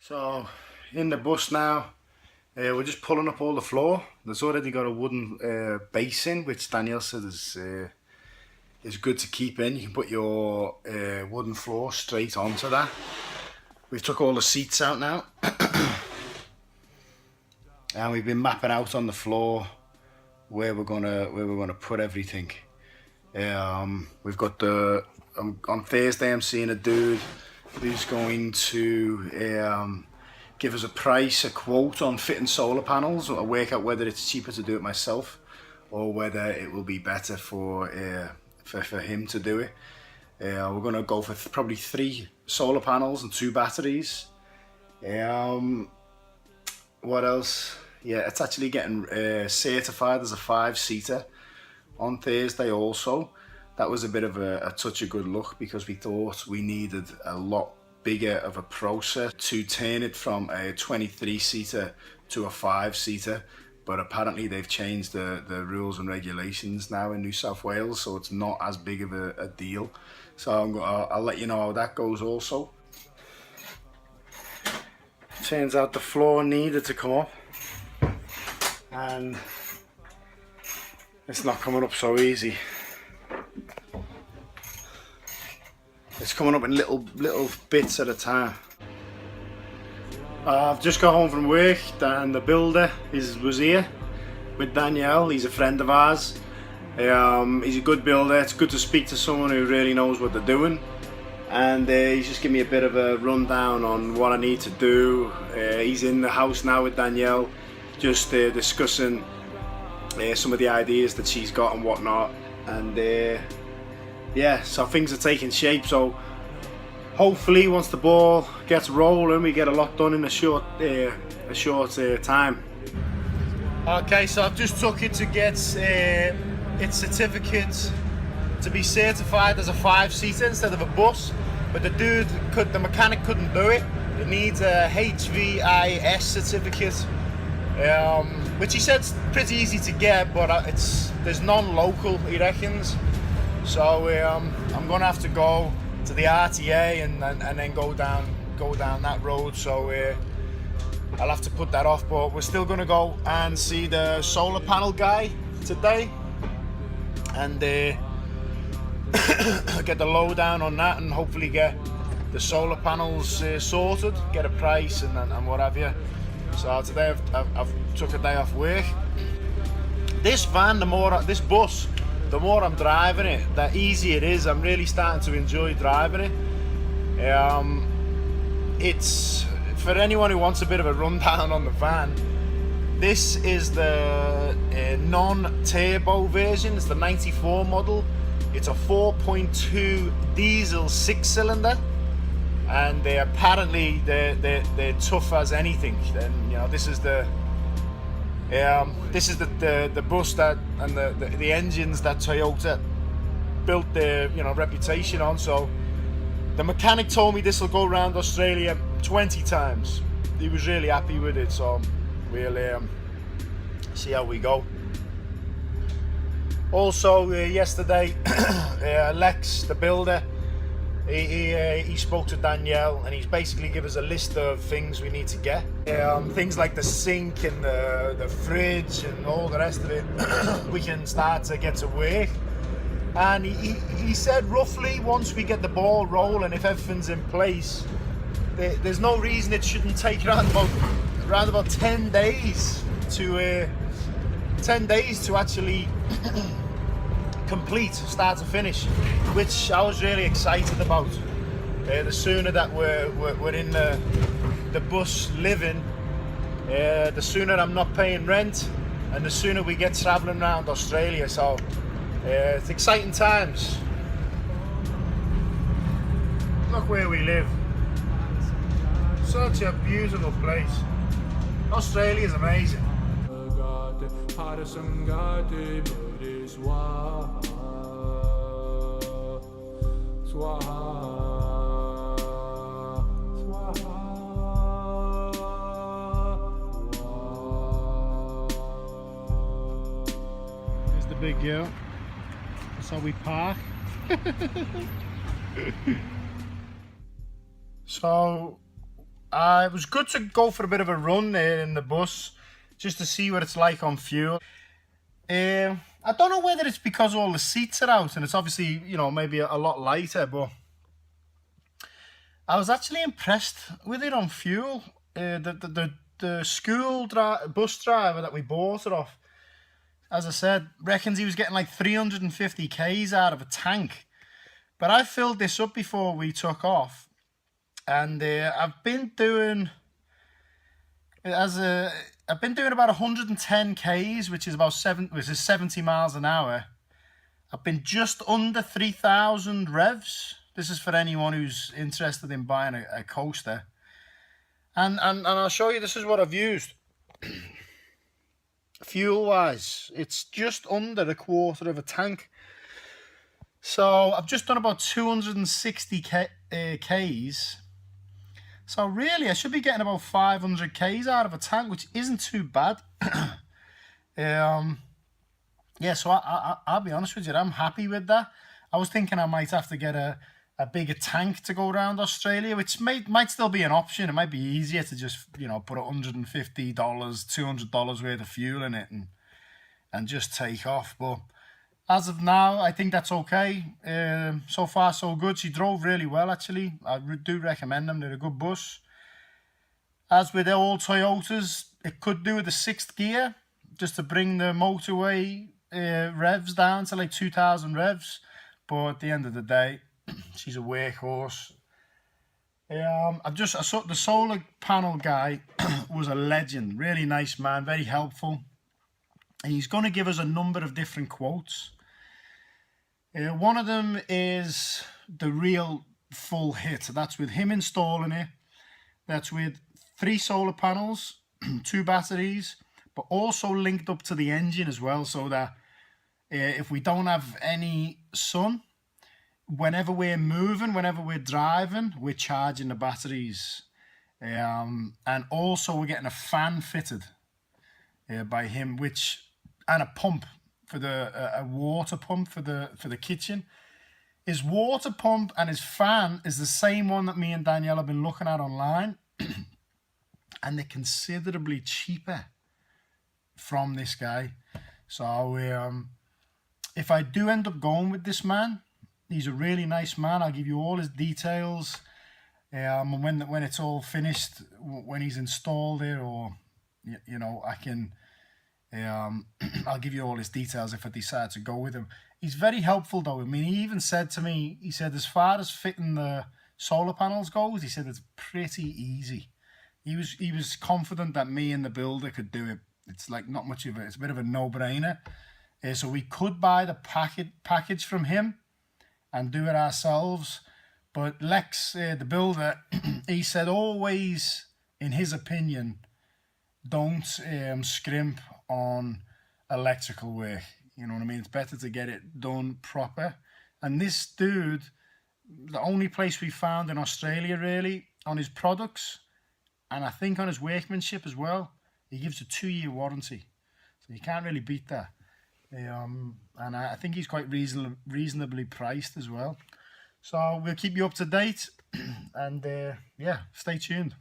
So in the bus now, we're just pulling up all the floor. There's already got a wooden base in, which Danielle said is good to keep in. You can put your wooden floor straight onto that. We've took all the seats out now, and we've been mapping out on the floor where we're gonna put everything. We've got on Thursday I'm seeing a dude who's going to give us a quote on fitting solar panels. I'll work out whether it's cheaper to do it myself or whether it will be better for him to do it. We're going to go for probably 3 solar panels and 2 batteries. What else? Yeah, it's actually getting certified as a 5-seater on Thursday also. That was a bit of a touch of good luck because we thought we needed a lot bigger of a process to turn it from a 23-seater to a 5-seater, but apparently they've changed the rules and regulations now in New South Wales, so it's not as big of a deal. So I'll let you know how that goes also. Turns out the floor needed to come up, and it's not coming up so easy. It's coming up in little bits at a time. I've just got home from work and the builder was here with Danielle. He's a friend of ours. He's a good builder. It's good to speak to someone who really knows what they're doing. And he's just giving me a bit of a rundown on what I need to do. He's in the house now with Danielle, just discussing some of the ideas that she's got and whatnot. And yeah, so things are taking shape. So hopefully once the ball gets rolling, we get a lot done in a short time. Okay, so I've just took it to get its certificate to be certified as a 5-seater instead of a bus, but the mechanic couldn't do it. It needs a HVIS certificate, which he said's pretty easy to get, but there's non-local, he reckons. So I'm gonna have to go to the RTA and then go down that road. So I'll have to put that off, but we're still gonna go and see the solar panel guy today, and get the lowdown on that, and hopefully get the solar panels sorted, get a price and what have you. So today I've took a day off work. This van, this bus, the more I'm driving it, the easier it is. I'm really starting to enjoy driving it. It's for anyone who wants a bit of a rundown on the van. This is the non-turbo version. It's the 94 model. It's a 4.2 diesel 6-cylinder, and apparently they're tough as anything. And you know, this is the bus that and the engines that Toyota built their reputation on. So the mechanic told me this will go around Australia 20 times. He was really happy with it, so we'll see how we go. Also yesterday, Lex, the builder, he spoke to Danielle, and he's basically given us a list of things we need to get. Things like the sink and the fridge and all the rest of it. We can start to get to work. And he said roughly once we get the ball rolling, if everything's in place, there's no reason it shouldn't take around about 10 days to actually complete, start to finish, which I was really excited about. The sooner that we're in the bus living, the sooner I'm not paying rent, and the sooner we get travelling around Australia. So it's exciting times. Look where we live. Such a beautiful place. Australia's amazing. Here's the big girl. That's how we park. So It was good to go for a bit of a run there in the bus, just to see what it's like on fuel. I don't know whether it's because all the seats are out and it's obviously, you know, maybe a lot lighter, but I was actually impressed with it on fuel. The school bus driver that we bought it off, as I said, reckons he was getting like 350 k's out of a tank. But I filled this up before we took off, and I've been doing about 110 k's, which is about 70 miles an hour. I've been just under 3,000 revs. This is for anyone who's interested in buying a coaster. And I'll show you, this is what I've used. Fuel-wise, it's just under a quarter of a tank. So I've just done about 260 k's. So really, I should be getting about 500 k's out of a tank, which isn't too bad. Yeah, so I'll be honest with you, I'm happy with that. I was thinking I might have to get a bigger tank to go around Australia, which might still be an option. It might be easier to just, you know, put $150, $200 worth of fuel in it and just take off. But as of now, I think that's okay. So far, so good. She drove really well, actually. I do recommend them. They're a good bus. As with all Toyotas, it could do with the 6th gear, just to bring the motorway revs down to like 2,000 revs. But at the end of the day, she's a workhorse. I saw the solar panel guy was a legend. Really nice man, very helpful. And he's going to give us a number of different quotes. One of them is the real full hit. That's with him installing it. That's with 3 solar panels, 2 batteries, but also linked up to the engine as well, so that if we don't have any sun, whenever we're moving, whenever we're driving, we're charging the batteries. And also we're getting a fan fitted by him, and a pump for a water pump for the kitchen. His water pump and his fan is the same one that me and Danielle have been looking at online, and they're considerably cheaper from this guy. So if I do end up going with this man, he's a really nice man. I'll give you all his details. And when it's all finished, when he's installed it, or you know, I can. I'll give you all his details if I decide to go with him. He's very helpful though. I mean, he even said to me, he said, as far as fitting the solar panels goes, he said it's pretty easy. He was confident that me and the builder could do it. It's like not much of it. It's a bit of a no-brainer. So we could buy the package from him and do it ourselves. But Lex, the builder, he said always, in his opinion, don't scrimp on electrical work. You know what I mean? It's better to get it done proper. And this dude, the only place we found in Australia really on his products, and I think on his workmanship as well, he gives a 2-year warranty. So you can't really beat that. And I think he's quite reasonably priced as well. So we'll keep you up to date, and yeah, stay tuned.